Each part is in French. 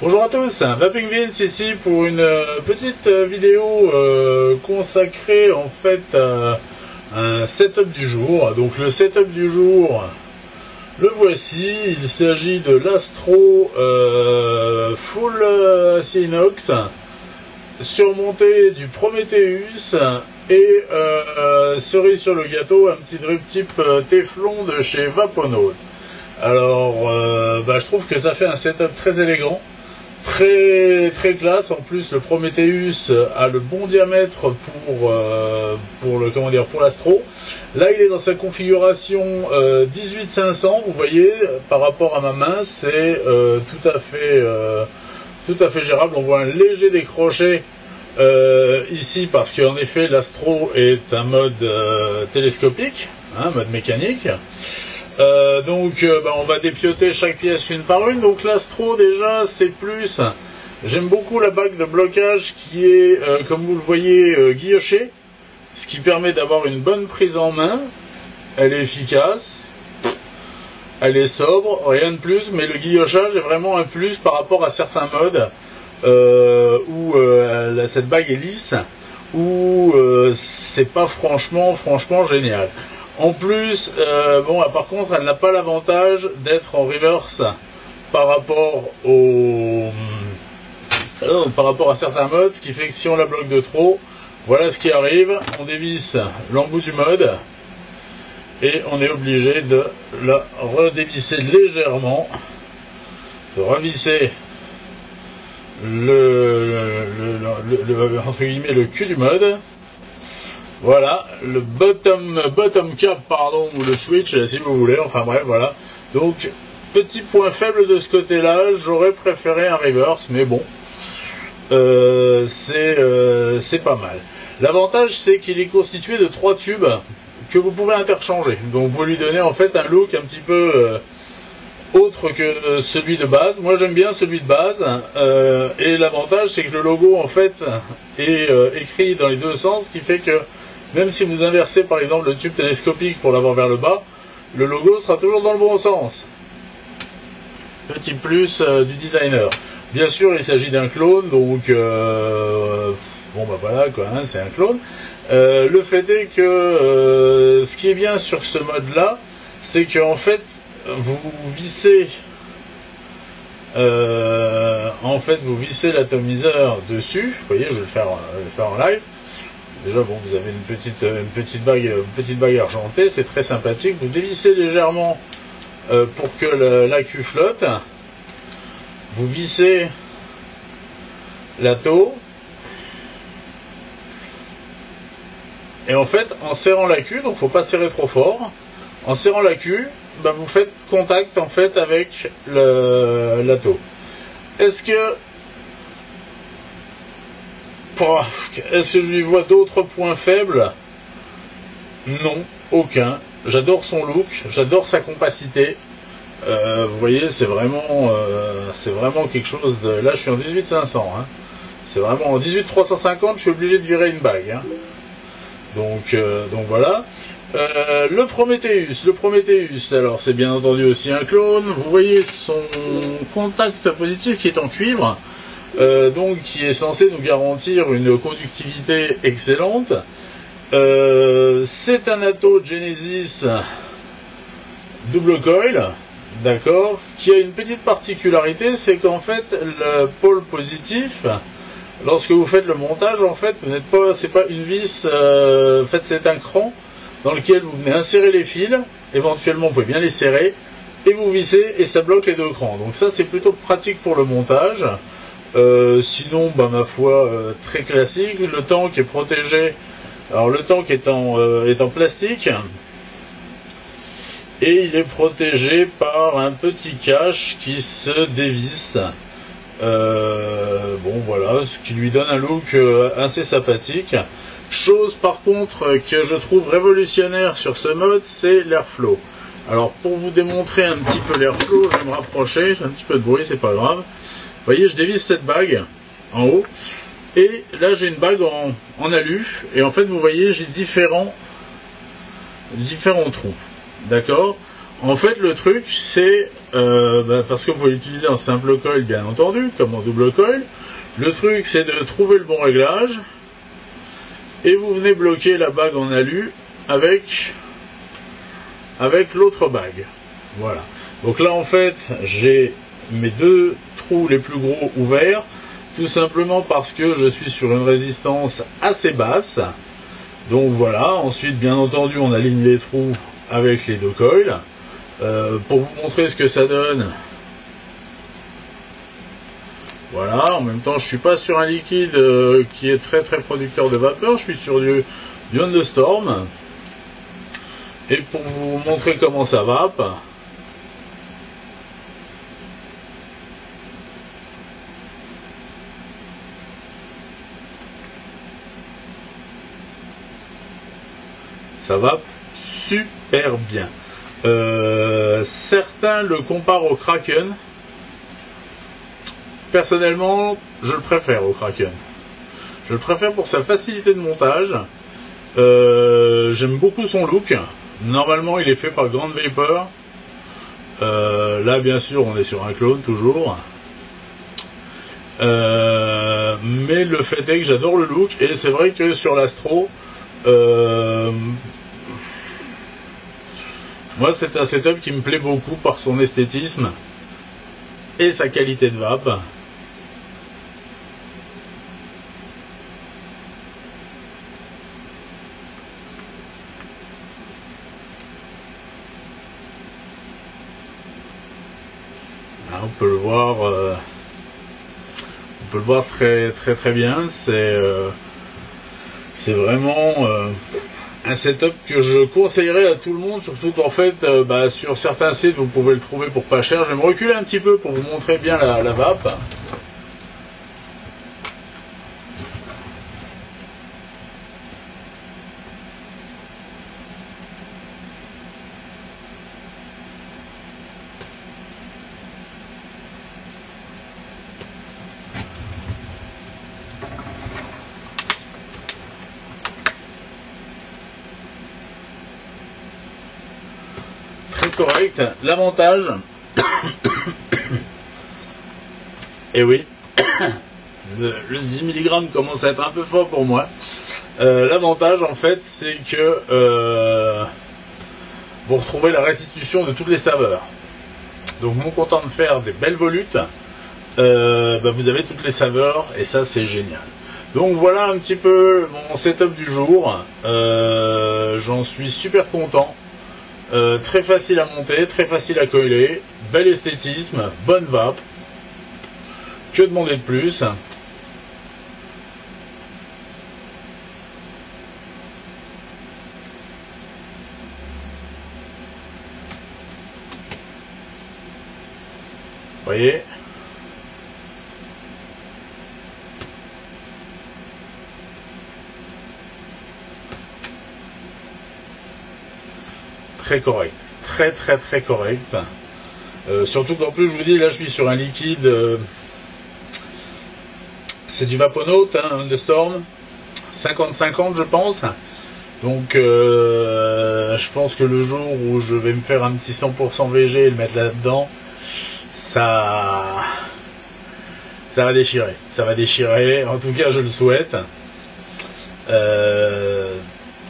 Bonjour à tous, Vaping Vince ici pour une petite vidéo consacrée en fait à un setup du jour. Donc le setup du jour, le voici, il s'agit de l'Astro Full Acier Inox surmonté du Prometheus et cerise sur le gâteau, un petit drip type Teflon de chez Vaponaut. Alors je trouve que ça fait un setup très élégant, très classe. En plus le Prometheus a le bon diamètre pour l'Astro. Là il est dans sa configuration 18-500, vous voyez, par rapport à ma main c'est tout à fait gérable. On voit un léger décroché ici parce qu'en effet l'Astro est un mode télescopique, mode mécanique. On va dépioter chaque pièce une par une. Donc l'Astro déjà c'est plus, j'aime beaucoup la bague de blocage qui est comme vous le voyez guillochée, ce qui permet d'avoir une bonne prise en main. Elle est efficace, elle est sobre, rien de plus, mais le guillochage est vraiment un plus par rapport à certains modes où cette bague est lisse, où c'est pas franchement génial. En plus, par contre, elle n'a pas l'avantage d'être en reverse par rapport à certains modes, ce qui fait que si on la bloque de trop, voilà ce qui arrive, on dévisse l'embout du mode et on est obligé de la redévisser légèrement, de revisser entre guillemets le cul du mode. Voilà, le bottom cap, ou le switch, si vous voulez, enfin bref, voilà. Donc, petit point faible de ce côté-là, j'aurais préféré un reverse, mais bon, c'est pas mal. L'avantage, c'est qu'il est constitué de 3 tubes que vous pouvez interchanger. Donc, vous lui donnez en fait un look un petit peu autre que celui de base. Moi, j'aime bien celui de base, et l'avantage, c'est que le logo, en fait, est écrit dans les deux sens, ce qui fait que même si vous inversez par exemple le tube télescopique pour l'avoir vers le bas, le logo sera toujours dans le bon sens. Petit plus du designer. Bien sûr, il s'agit d'un clone, donc voilà quoi, c'est un clone. Le fait est que ce qui est bien sur ce mode-là, c'est que en fait vous vissez l'atomiseur dessus. Vous voyez, je vais le faire en live. Déjà, bon, vous avez une petite bague argentée, c'est très sympathique. Vous dévissez légèrement pour que l'accu flotte. Vous vissez l'atto. Et en fait, en serrant l'accu, donc faut pas serrer trop fort. En serrant l'accu, vous faites contact en fait avec l'atto. Est-ce que je lui vois d'autres points faibles? Non, aucun. J'adore son look, j'adore sa compacité. Vous voyez, c'est vraiment quelque chose de... Là, je suis en 18-500. C'est vraiment en 18-350, je suis obligé de virer une bague. Donc voilà. Le Prometheus, alors c'est bien entendu aussi un clone. Vous voyez son contact positif qui est en cuivre. Qui est censé nous garantir une conductivité excellente. C'est un atto Genesis double coil, d'accord, qui a une petite particularité, c'est qu'en fait le pôle positif, lorsque vous faites le montage, en fait c'est pas une vis, en fait c'est un cran dans lequel vous venez insérer les fils, éventuellement vous pouvez bien les serrer et vous vissez et ça bloque les deux crans. Donc ça c'est plutôt pratique pour le montage. Sinon, ma foi, très classique. Le tank est protégé. Alors le tank est en plastique et il est protégé par un petit cache qui se dévisse. Voilà, ce qui lui donne un look assez sympathique. Chose par contre que je trouve révolutionnaire sur ce mode, c'est l'airflow. Alors pour vous démontrer un petit peu l'airflow, je vais me rapprocher. J'ai un petit peu de bruit, c'est pas grave. Vous voyez, je dévisse cette bague en haut et là j'ai une bague en alu et en fait vous voyez j'ai différents trous, d'accord. En fait, le truc, c'est parce que vous pouvez l'utiliser en simple coil, bien entendu, comme en double coil. Le truc, c'est de trouver le bon réglage, et vous venez bloquer la bague en alu avec l'autre bague. Voilà. Donc là, en fait, j'ai mes deux trous les plus gros ouverts, tout simplement parce que je suis sur une résistance assez basse. Donc voilà. Ensuite, bien entendu, on aligne les trous avec les deux coils. Pour vous montrer ce que ça donne, voilà, en même temps je suis pas sur un liquide qui est très très producteur de vapeur, je suis sur du Thunderstorm, et pour vous montrer comment ça vape, ça vape super bien. Certains le comparent au Kraken. Personnellement, je le préfère au Kraken. Je le préfère pour sa facilité de montage. J'aime beaucoup son look. Normalement, il est fait par Grand Vapor. Là, bien sûr, on est sur un clone toujours. Mais le fait est que j'adore le look. Et c'est vrai que sur l'Astro, moi, c'est un setup qui me plaît beaucoup par son esthétisme et sa qualité de vape. Là, on peut le voir très très très bien. C'est vraiment un setup que je conseillerais à tout le monde, surtout qu'en fait, sur certains sites, vous pouvez le trouver pour pas cher. Je vais me reculer un petit peu pour vous montrer bien la vape. Correct. L'avantage, et oui, le 10 mg commence à être un peu fort pour moi. L'avantage, en fait, c'est que vous retrouvez la restitution de toutes les saveurs. Donc, mon content de faire des belles volutes, vous avez toutes les saveurs, et ça, c'est génial. Donc, voilà un petit peu mon setup du jour. J'en suis super content. Très facile à monter, très facile à coller, bel esthétisme, bonne vape. Que demander de plus? Voyez? Très correct, très très très correct. Surtout qu'en plus je vous dis, là je suis sur un liquide, c'est du Vaponaut, Thunderstorm, 50-50 je pense. Donc je pense que le jour où je vais me faire un petit 100% VG et le mettre là-dedans, ça va déchirer, en tout cas je le souhaite.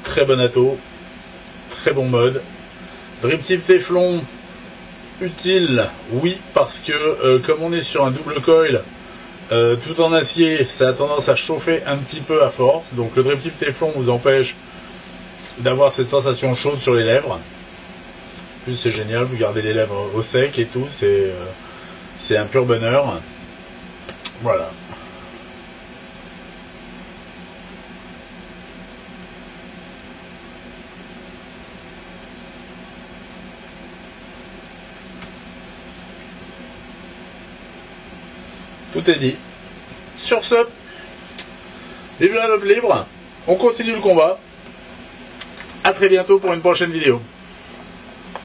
Très bon atto, très bon mode. Drip tip Téflon, utile, oui, parce que comme on est sur un double coil, tout en acier, ça a tendance à chauffer un petit peu à force. Donc le drip tip Téflon vous empêche d'avoir cette sensation chaude sur les lèvres. En plus c'est génial, vous gardez les lèvres au sec et tout, c'est un pur bonheur. Voilà. Tout est dit. Sur ce, vive la vape libre, on continue le combat. A très bientôt pour une prochaine vidéo.